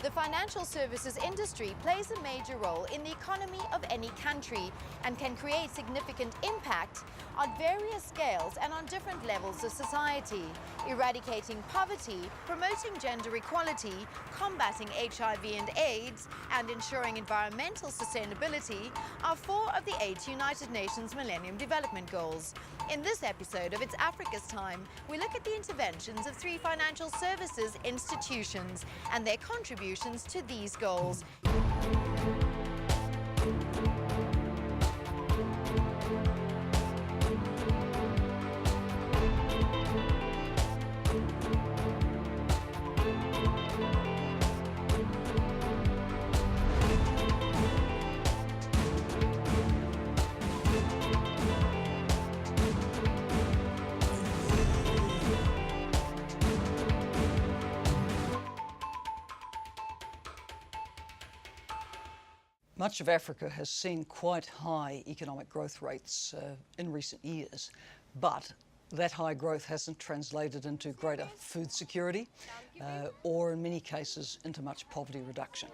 The financial services industry plays a major role in the economy of any country and can create significant impact on various scales and on different levels of society, eradicating poverty, promoting gender equality, combating HIV and AIDS, and ensuring environmental sustainability are 4 of the 8 United Nations Millennium Development Goals. In this episode of It's Africa's Time, we look at the interventions of 3 financial services institutions and their contributions to these goals. Much of Africa has seen quite high economic growth rates in recent years, but that high growth hasn't translated into greater food security or in many cases into much poverty reduction.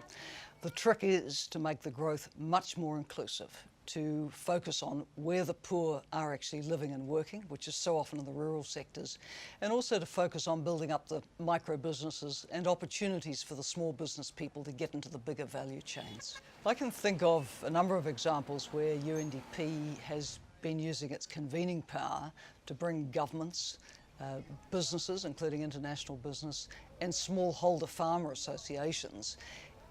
The trick is to make the growth much more inclusive, to focus on where the poor are actually living and working, which is so often in the rural sectors, and also to focus on building up the micro businesses and opportunities for the small business people to get into the bigger value chains. I can think of a number of examples where UNDP has been using its convening power to bring governments, businesses, including international business, and smallholder farmer associations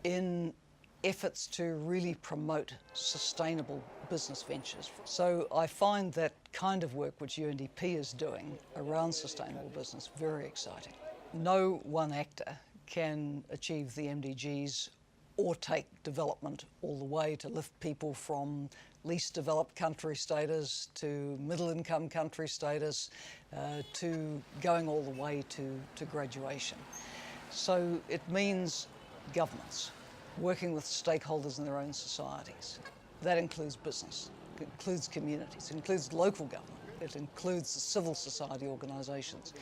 in efforts to really promote sustainable business ventures. So I find that kind of work which UNDP is doing around sustainable business very exciting. No one actor can achieve the MDGs or take development all the way to lift people from least developed country status to middle income country status to going all the way to graduation. So it means governments working with stakeholders in their own societies. That includes business, it includes communities, it includes local government, it includes the civil society organisations.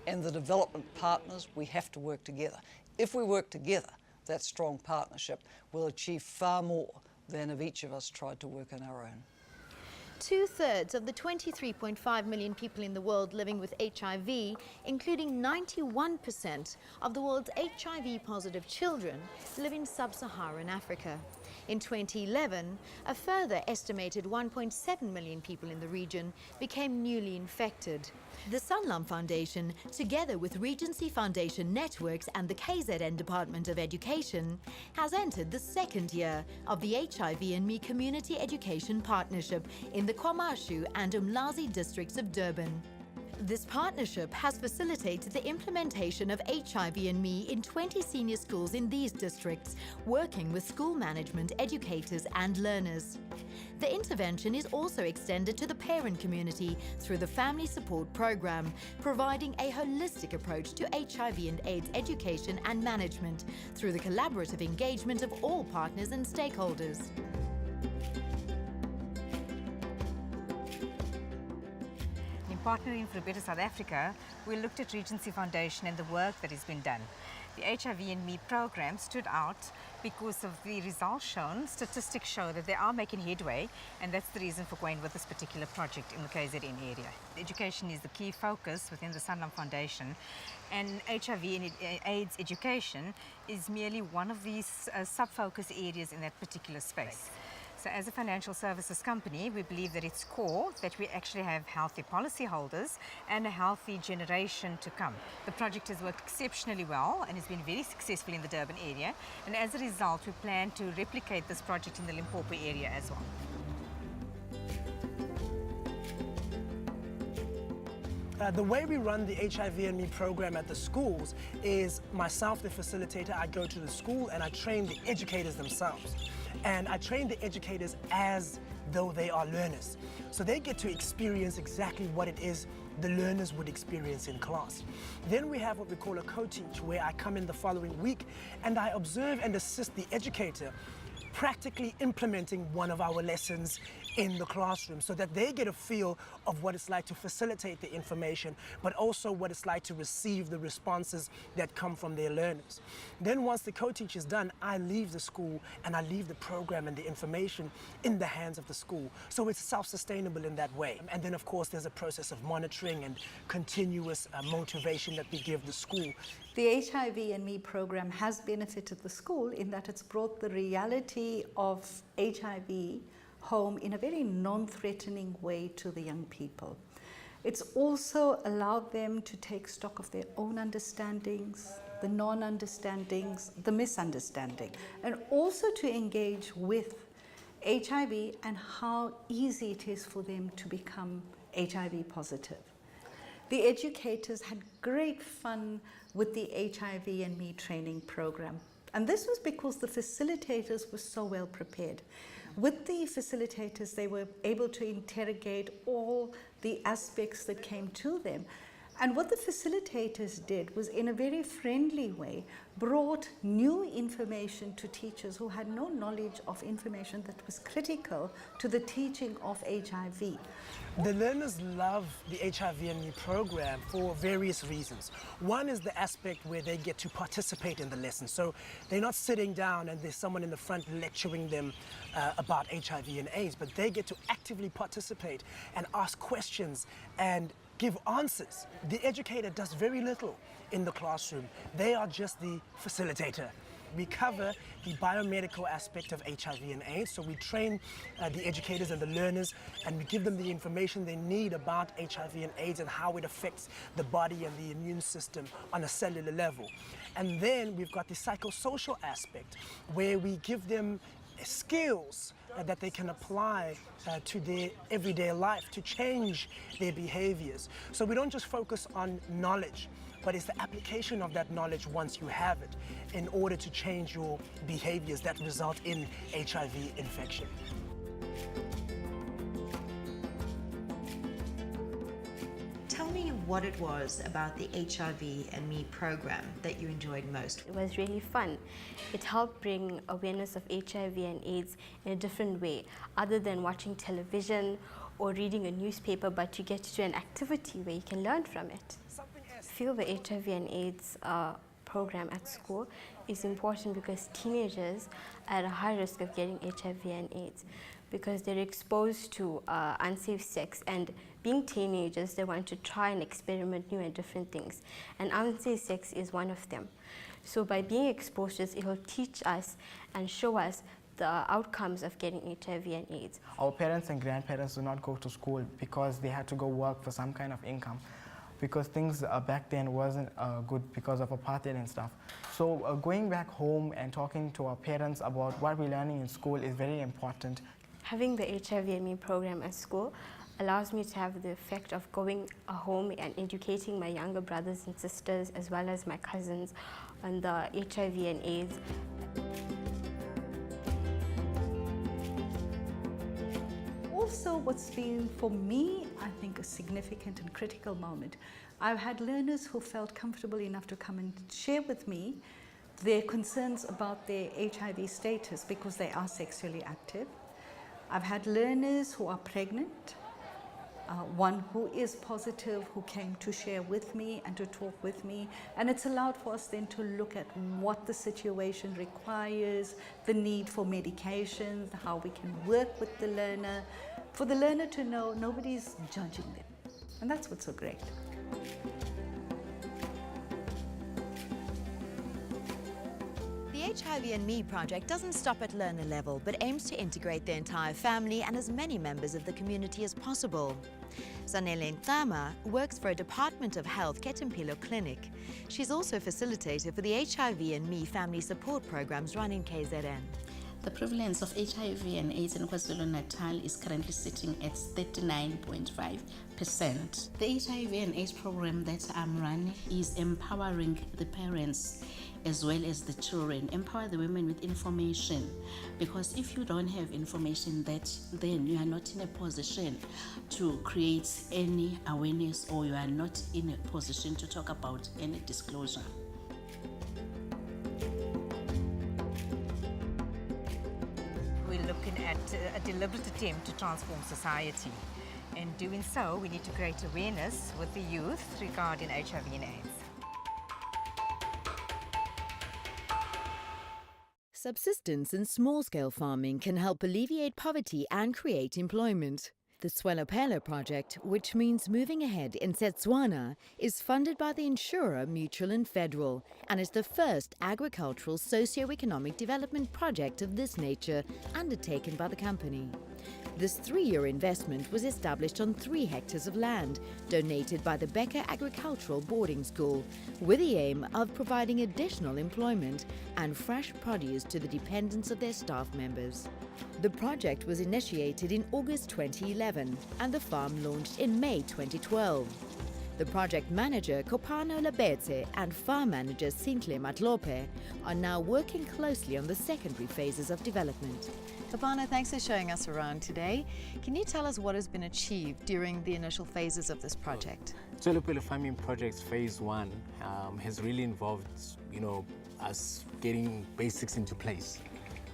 And the development partners, we have to work together. If we work together, that strong partnership will achieve far more than if each of us tried to work on our own. 2/3 of the 23.5 million people in the world living with HIV, including 91% of the world's HIV-positive children, live in sub-Saharan Africa. In 2011, a further estimated 1.7 million people in the region became newly infected. The Sanlam Foundation, together with Regency Foundation Networks and the KZN Department of Education, has entered the 2nd year of the HIV&Me Community Education Partnership in the KwaMashu and Umlazi districts of Durban. This partnership has facilitated the implementation of HIV&Me in 20 senior schools in these districts, working with school management, educators and learners. The intervention is also extended to the parent community through the Family Support Program, providing a holistic approach to HIV and AIDS education and management through the collaborative engagement of all partners and stakeholders. Partnering for a Better South Africa, we looked at Regency Foundation and the work that has been done. The HIV&Me program stood out because of the results shown. Statistics show that they are making headway, and that's the reason for going with this particular project in the KZN area. Education is the key focus within the Sanlam Foundation, and HIV and AIDS education is merely one of these sub-focus areas in that particular space. So as a financial services company, we believe that it's core that we actually have healthy policyholders and a healthy generation to come. The project has worked exceptionally well and has been very successful in the Durban area. And as a result, we plan to replicate this project in the Limpopo area as well. The way we run the HIV&Me program at the schools is myself, the facilitator, I go to the school and I train the educators themselves. And I train the educators as though they are learners. So they get to experience exactly what it is the learners would experience in class. Then we have what we call a co-teach, where I come in the following week and I observe and assist the educator practically implementing one of our lessons in the classroom so that they get a feel of what it's like to facilitate the information, but also what it's like to receive the responses that come from their learners. Then once the co-teach is done, I leave the school and I leave the program and the information in the hands of the school. So it's self-sustainable in that way. And then of course there's a process of monitoring and continuous motivation that we give the school. The HIV and Me program has benefited the school in that it's brought the reality of HIV home in a very non-threatening way to the young people. It's also allowed them to take stock of their own understandings, the non-understandings, the misunderstanding, and also to engage with HIV and how easy it is for them to become HIV positive. The educators had great fun with the HIV and Me training program. And this was because the facilitators were so well prepared. With the facilitators, they were able to interrogate all the aspects that came to them. And what the facilitators did was, in a very friendly way, brought new information to teachers who had no knowledge of information that was critical to the teaching of HIV. The learners love the HIV and Me program for various reasons. One is the aspect where they get to participate in the lesson. So they're not sitting down and there's someone in the front lecturing them about HIV and AIDS, but they get to actively participate and ask questions and give answers. The educator does very little in the classroom. They are just the facilitator. We cover the biomedical aspect of HIV and AIDS, so we train the educators and the learners, and we give them the information they need about HIV and AIDS and how it affects the body and the immune system on a cellular level. And then we've got the psychosocial aspect, where we give them skills that they can apply to their everyday life to change their behaviors. So we don't just focus on knowledge, but it's the application of that knowledge once you have it in order to change your behaviors that result in HIV infection. Tell me what it was about the HIV and Me program that you enjoyed most. It was really fun. It helped bring awareness of HIV and AIDS in a different way, other than watching television or reading a newspaper, but you get to do an activity where you can learn from it. I feel the HIV and AIDS program at school is important because teenagers are at a high risk of getting HIV and AIDS because they're exposed to unsafe sex, and being teenagers, they want to try and experiment new and different things, and unsafe sex is one of them. So by being exposed to this, it will teach us and show us the outcomes of getting HIV and AIDS. Our parents and grandparents do not go to school because they had to go work for some kind of income, because things back then wasn't good because of apartheid and stuff. So going back home and talking to our parents about what we're learning in school is very important. Having the HIV and Me program at school allows me to have the effect of going home and educating my younger brothers and sisters as well as my cousins on the HIV and AIDS. Also, what's been, for me, I think, a significant and critical moment, I've had learners who felt comfortable enough to come and share with me their concerns about their HIV status because they are sexually active. I've had learners who are pregnant, one who is positive who came to share with me and to talk with me, and it's allowed for us then to look at what the situation requires, the need for medications, how we can work with the learner, for the learner to know nobody's judging them, and that's what's so great. The HIV and Me project doesn't stop at learner level, but aims to integrate the entire family and as many members of the community as possible. Zanele Nkama works for a Department of Health Ketempilo clinic. She's also facilitator for the HIV and Me family support programs run in KZN. The prevalence of HIV and AIDS in KwaZulu-Natal is currently sitting at 39.5%. The HIV and AIDS program that I'm running is empowering the parents as well as the children, empower the women with information, because if you don't have information, then you are not in a position to create any awareness, or you are not in a position to talk about any disclosure. looking at a deliberate attempt to transform society. In doing so, we need to create awareness with the youth regarding HIV and AIDS. Subsistence and small-scale farming can help alleviate poverty and create employment. The S01 project, which means moving ahead in S01, is funded by the insurer Mutual and Federal and is the first agricultural socio-economic development project of this nature undertaken by the company. This 3-year investment was established on 3 hectares of land donated by the Becker Agricultural Boarding School with the aim of providing additional employment and fresh produce to the dependents of their staff members. The project was initiated in August 2011 and the farm launched in May 2012. The project manager Kopano Labete and farm manager Sintle Matlope are now working closely on the secondary phases of development. Kopano, thanks for showing us around today. Can you tell us what has been achieved during the initial phases of this project? Tswelopele Farming Project's phase 1 has really involved, us getting basics into place.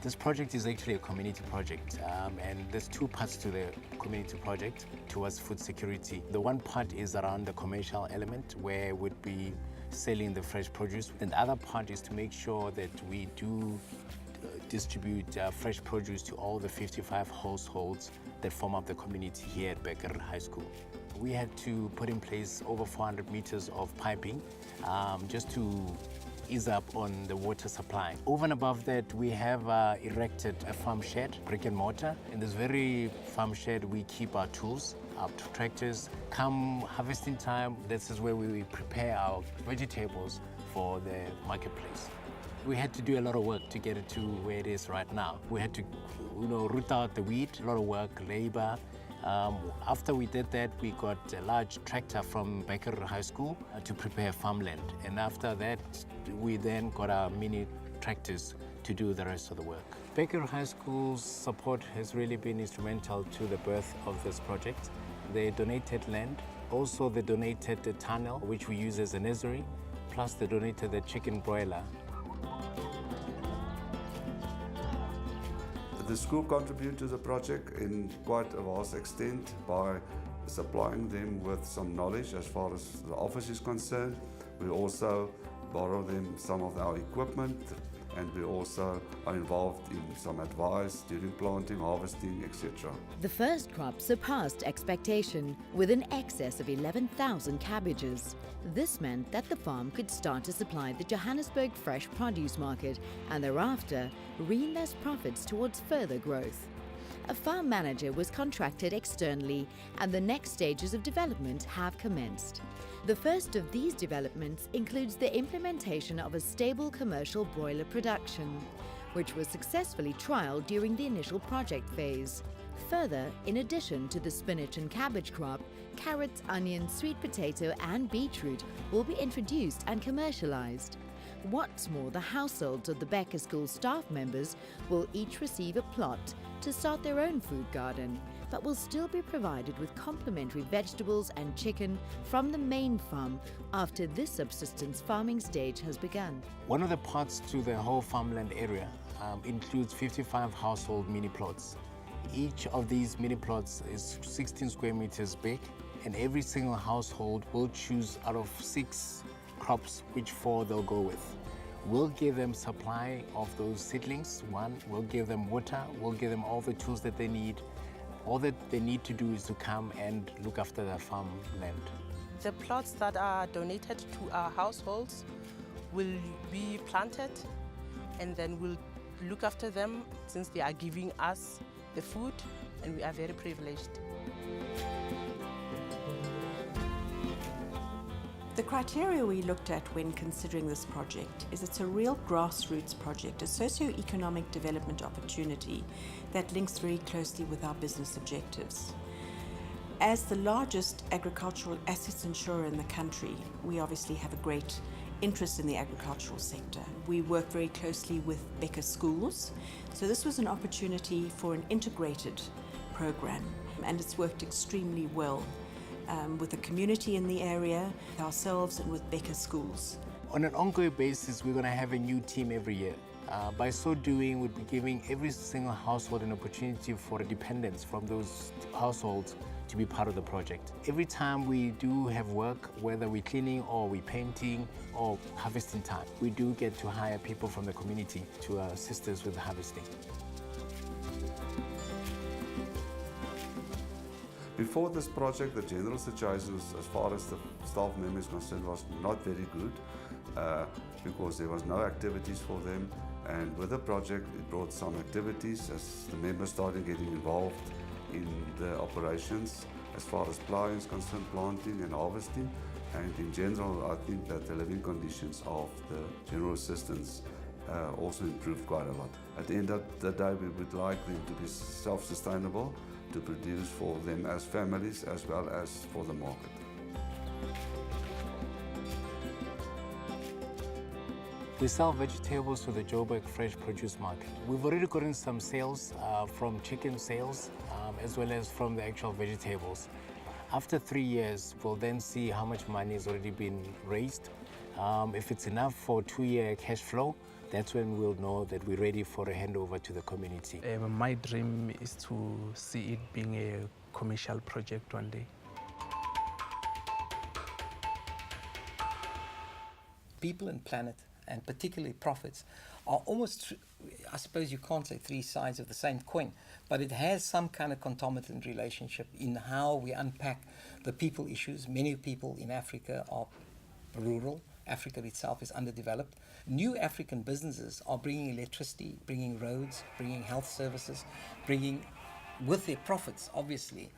This project is actually a community project, and there's 2 parts to the community project towards food security. The one part is around the commercial element, where we'd be selling the fresh produce, and the other part is to make sure that we do distribute fresh produce to all the 55 households that form up the community here at Becker High School. We had to put in place over 400 meters of piping just to ease up on the water supply. Over and above that, we have erected a farm shed, brick and mortar. In this very farm shed, we keep our tools, our tractors. Come harvesting time, this is where we prepare our vegetables for the marketplace. We had to do a lot of work to get it to where it is right now. We had to, root out the weed, a lot of work, labor. After we did that, we got a large tractor from Becker High School to prepare farmland. And after that, we then got our mini tractors to do the rest of the work. Becker High School's support has really been instrumental to the birth of this project. They donated land. Also, they donated the tunnel, which we use as a nursery. Plus, they donated the chicken broiler. The school contributed to the project in quite a vast extent by supplying them with some knowledge as far as the office is concerned. We also borrow them some of our equipment, and we also are involved in some advice during planting, harvesting, etc. The first crop surpassed expectation with an excess of 11,000 cabbages. This meant that the farm could start to supply the Johannesburg fresh produce market and thereafter reinvest profits towards further growth. A farm manager was contracted externally and the next stages of development have commenced. The first of these developments includes the implementation of a stable commercial broiler production, which was successfully trialled during the initial project phase. Further, in addition to the spinach and cabbage crop, carrots, onions, sweet potato and beetroot will be introduced and commercialized. What's more, the households of the Becker School staff members will each receive a plot to start their own food garden, but will still be provided with complementary vegetables and chicken from the main farm after this subsistence farming stage has begun. One of the parts to the whole farmland area includes 55 household mini plots. Each of these mini plots is 16 square meters big, and every single household will choose out of 6 crops which 4 they'll go with. We'll give them supply of those seedlings. We'll give them water, we'll give them all the tools that they need. All that they need to do is to come and look after their farmland. The plots that are donated to our households will be planted, and then we'll look after them since they are giving us the food, and we are very privileged. The criteria we looked at when considering this project is it's a real grassroots project, a socio-economic development opportunity that links very closely with our business objectives. As the largest agricultural assets insurer in the country, we obviously have a great interest in the agricultural sector. We work very closely with Becker Schools, so this was an opportunity for an integrated program, and it's worked extremely well. With the community in the area, ourselves, and with Becker Schools. On an ongoing basis, we're going to have a new team every year. By so doing, we'd be giving every single household an opportunity for a dependence from those households to be part of the project. Every time we do have work, whether we're cleaning or we're painting or harvesting time, we do get to hire people from the community to assist us with harvesting. Before this project, the general situation as far as the staff members concerned was not very good because there was no activities for them. And with the project, it brought some activities as the members started getting involved in the operations as far as ploughing is concerned, planting and harvesting. And in general, I think that the living conditions of the general assistants also improved quite a lot. At the end of the day, we would like them to be self-sustainable, to produce for them as families as well as for the market. We sell vegetables to the Joburg Fresh Produce Market. We've already gotten some sales from chicken sales as well as from the actual vegetables. After 3 years, we'll then see how much money has already been raised. If it's enough for 2-year cash flow, that's when we'll know that we're ready for a handover to the community. My dream is to see it being a commercial project one day. People and planet, and particularly profits, are almost, I suppose you can't say three sides of the same coin, but it has some kind of concomitant relationship in how we unpack the people issues. Many people in Africa are rural. Africa itself is underdeveloped. New African businesses are bringing electricity, bringing roads, bringing health services, bringing, with their profits, obviously,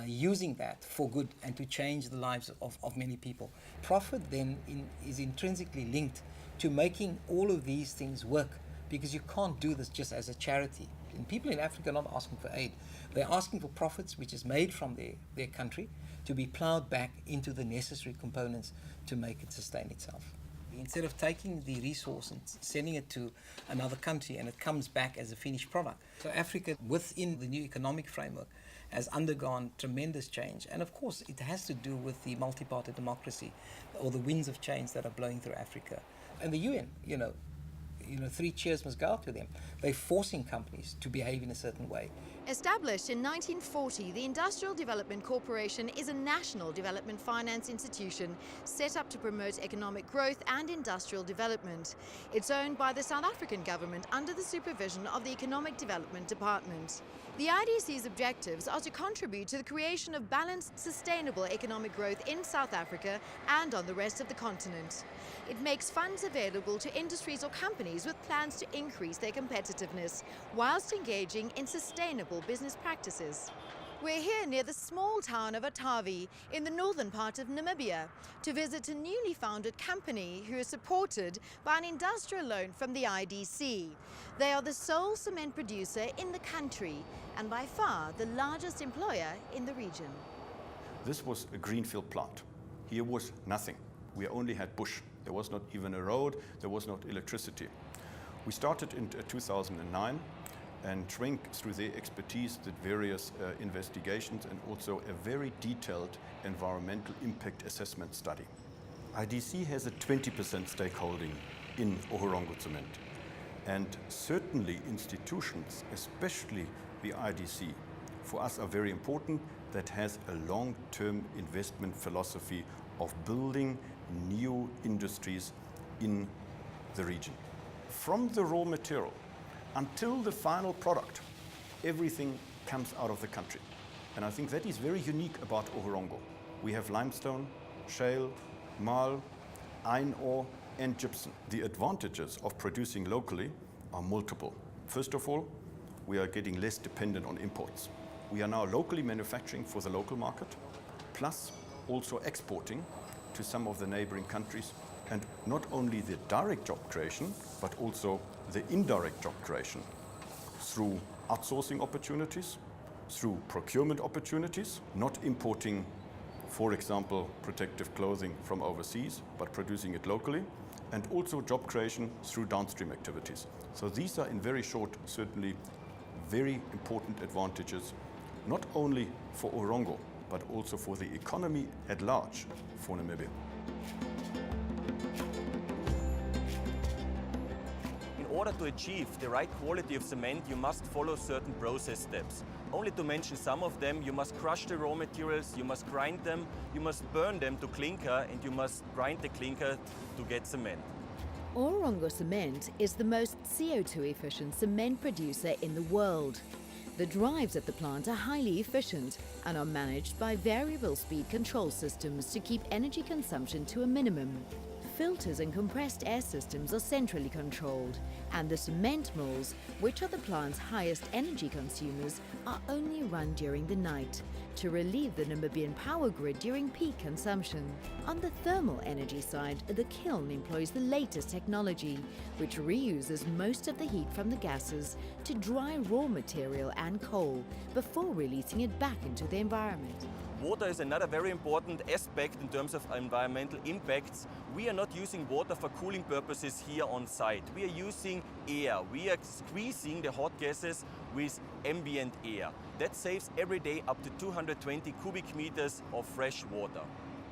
using that for good and to change the lives of many people. Profit then is intrinsically linked to making all of these things work, because you can't do this just as a charity. And people in Africa are not asking for aid. They're asking for profits which is made from their country to be ploughed back into the necessary components to make it sustain itself. Instead of taking the resource and sending it to another country and it comes back as a finished product. So Africa, within the new economic framework, has undergone tremendous change. And of course, it has to do with the multi-party democracy or the winds of change that are blowing through Africa. And the UN, you know, 3 cheers must go out to them. They're forcing companies to behave in a certain way. Established in 1940, the Industrial Development Corporation is a national development finance institution set up to promote economic growth and industrial development. It's owned by the South African government under the supervision of the Economic Development Department. The IDC's objectives are to contribute to the creation of balanced, sustainable economic growth in South Africa and on the rest of the continent. It makes funds available to industries or companies with plans to increase their competitiveness, whilst engaging in sustainable business practices. We're here near the small town of Atavi in the northern part of Namibia to visit a newly founded company who is supported by an industrial loan from the IDC. They are the sole cement producer in the country and by far the largest employer in the region. This was a greenfield plant. Here was nothing. We only had bush. There was not even a road, there was not electricity. We started in 2009 and trained through their expertise the various investigations and also a very detailed environmental impact assessment study. IDC has a 20% stakeholding in Uhurongo Cement, and certainly institutions, especially the IDC, for us are very important, that has a long-term investment philosophy of building new industries in the region. From the raw material until the final product, everything comes out of the country. And I think that is very unique about Uhurongo. We have limestone, shale, marl, iron ore and gypsum. The advantages of producing locally are multiple. First of all, we are getting less dependent on imports. We are now locally manufacturing for the local market, plus also exporting to some of the neighboring countries, and not only the direct job creation, but also the indirect job creation through outsourcing opportunities, through procurement opportunities, not importing, for example, protective clothing from overseas, but producing it locally, and also job creation through downstream activities. So these are in very short, certainly very important advantages, not only for Uhurongo, but also for the economy at large for Namibia. In order to achieve the right quality of cement, you must follow certain process steps. Only to mention some of them, you must crush the raw materials, you must grind them, you must burn them to clinker, and you must grind the clinker to get cement. Orongo Cement is the most CO2 efficient cement producer in the world. The drives at the plant are highly efficient and are managed by variable speed control systems to keep energy consumption to a minimum. Filters and compressed air systems are centrally controlled, and the cement mills, which are the plant's highest energy consumers, are only run during the night to relieve the Namibian power grid during peak consumption. On the thermal energy side, the kiln employs the latest technology, which reuses most of the heat from the gases to dry raw material and coal before releasing it back into the environment. Water is another very important aspect in terms of environmental impacts. We are not using water for cooling purposes here on site. We are using air. We are squeezing the hot gases with ambient air. That saves every day up to 220 cubic meters of fresh water.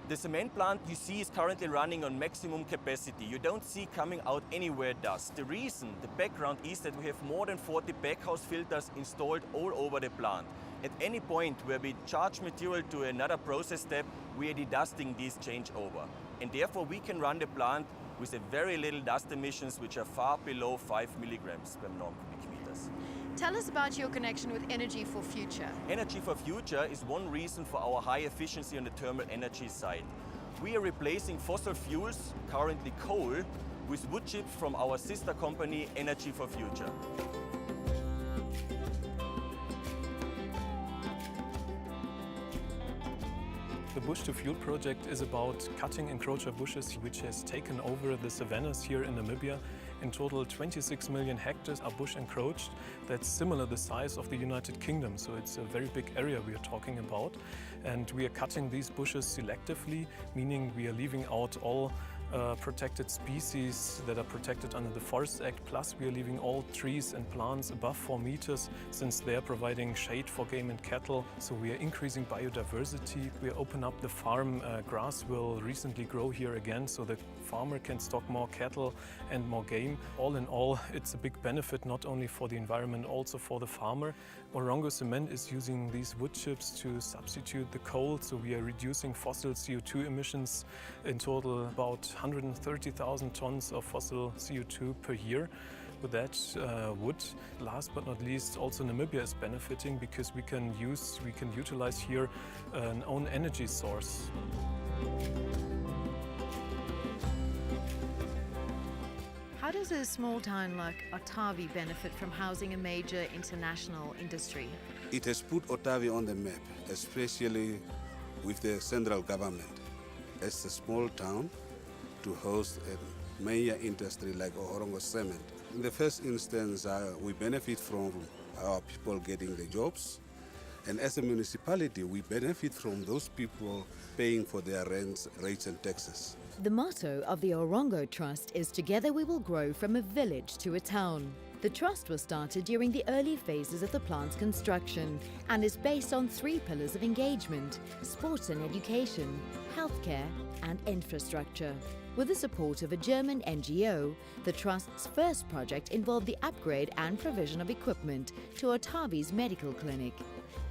The cement plant you see is currently running on maximum capacity. You don't see coming out anywhere dust. The reason, the background is that we have more than 40 backhouse filters installed all over the plant. At any point where we charge material to another process step, we are dedusting these changeover. And therefore we can run the plant with a very little dust emissions, which are far below 5 milligrams per million cubic meters. Tell us about your connection with Energy for Future. Energy for Future is one reason for our high efficiency on the thermal energy side. We are replacing fossil fuels, currently coal, with wood chips from our sister company, Energy for Future. The Bush to Fuel project is about cutting encroacher bushes, which has taken over the savannas here in Namibia. In total, 26 million hectares are bush encroached. That's similar the size of the United Kingdom, so it's a very big area we are talking about. And we are cutting these bushes selectively, meaning we are leaving out all protected species that are protected under the Forest Act, plus we are leaving all trees and plants above 4 meters since they are providing shade for game and cattle. So we are increasing biodiversity. We open up the farm. Grass will recently grow here again, so the farmer can stock more cattle and more game. All in all, it's a big benefit not only for the environment, also for the farmer. Orongo Cement is using these wood chips to substitute the coal, so we are reducing fossil CO2 emissions in total about 130,000 tons of fossil CO2 per year. With that wood, last but not least, also Namibia is benefiting because we can utilize here an own energy source. How does a small town like Otavi benefit from housing a major international industry? It has put Otavi on the map, especially with the central government. As a small town, to host a major industry like Orongo Cement. In the first instance, we benefit from our people getting the jobs, and as a municipality, we benefit from those people paying for their rents, rates and taxes. The motto of the Orongo Trust is "Together we will grow from a village to a town." The trust was started during the early phases of the plant's construction and is based on 3 pillars of engagement: sports and education, healthcare and infrastructure. With the support of a German NGO, the Trust's first project involved the upgrade and provision of equipment to Otavi's medical clinic.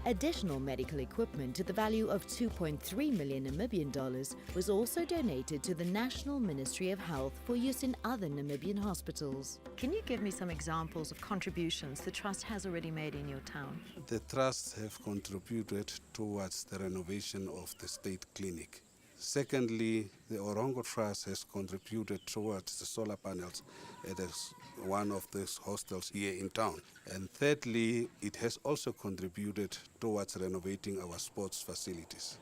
Additional medical equipment to the value of $2.3 million Namibian dollars was also donated to the National Ministry of Health for use in other Namibian hospitals. Can you give me some examples of contributions the Trust has already made in your town? The Trust have contributed towards the renovation of the state clinic. Secondly, the Orongo Trust has contributed towards the solar panels at one of the hostels here in town. And thirdly, it has also contributed towards renovating our sports facilities.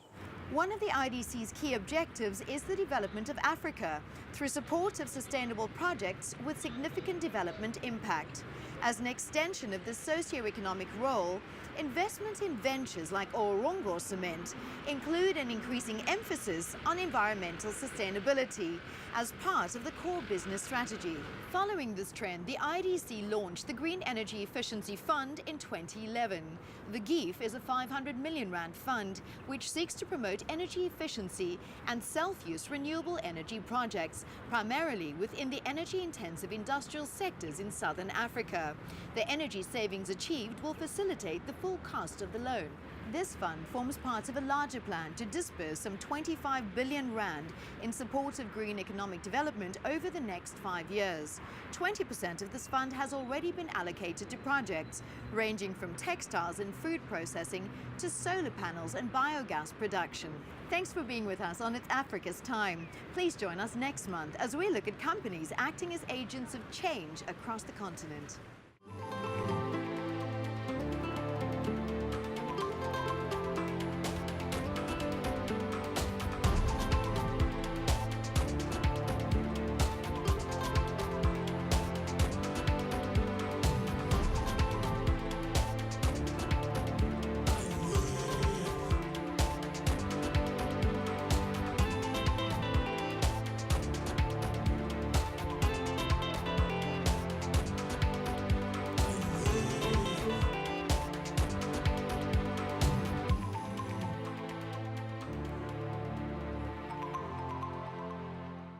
One of the IDC's key objectives is the development of Africa through support of sustainable projects with significant development impact. As an extension of this socio-economic role, investment in ventures like Orongo Cement include an increasing emphasis on environmental sustainability as part of the core business strategy. Following this trend, the IDC launched the Green Energy Efficiency Fund in 2011. The GEEF is a 500 million rand fund which seeks to promote energy efficiency and self-use renewable energy projects, primarily within the energy-intensive industrial sectors in southern Africa. The energy savings achieved will facilitate the full cost of the loan. This fund forms part of a larger plan to disburse some 25 billion rand in support of green economic development over the next 5 years. 20% of this fund has already been allocated to projects ranging from textiles and food processing to solar panels and biogas production. Thanks for being with us on It's Africa's Time. Please join us next month as we look at companies acting as agents of change across the continent.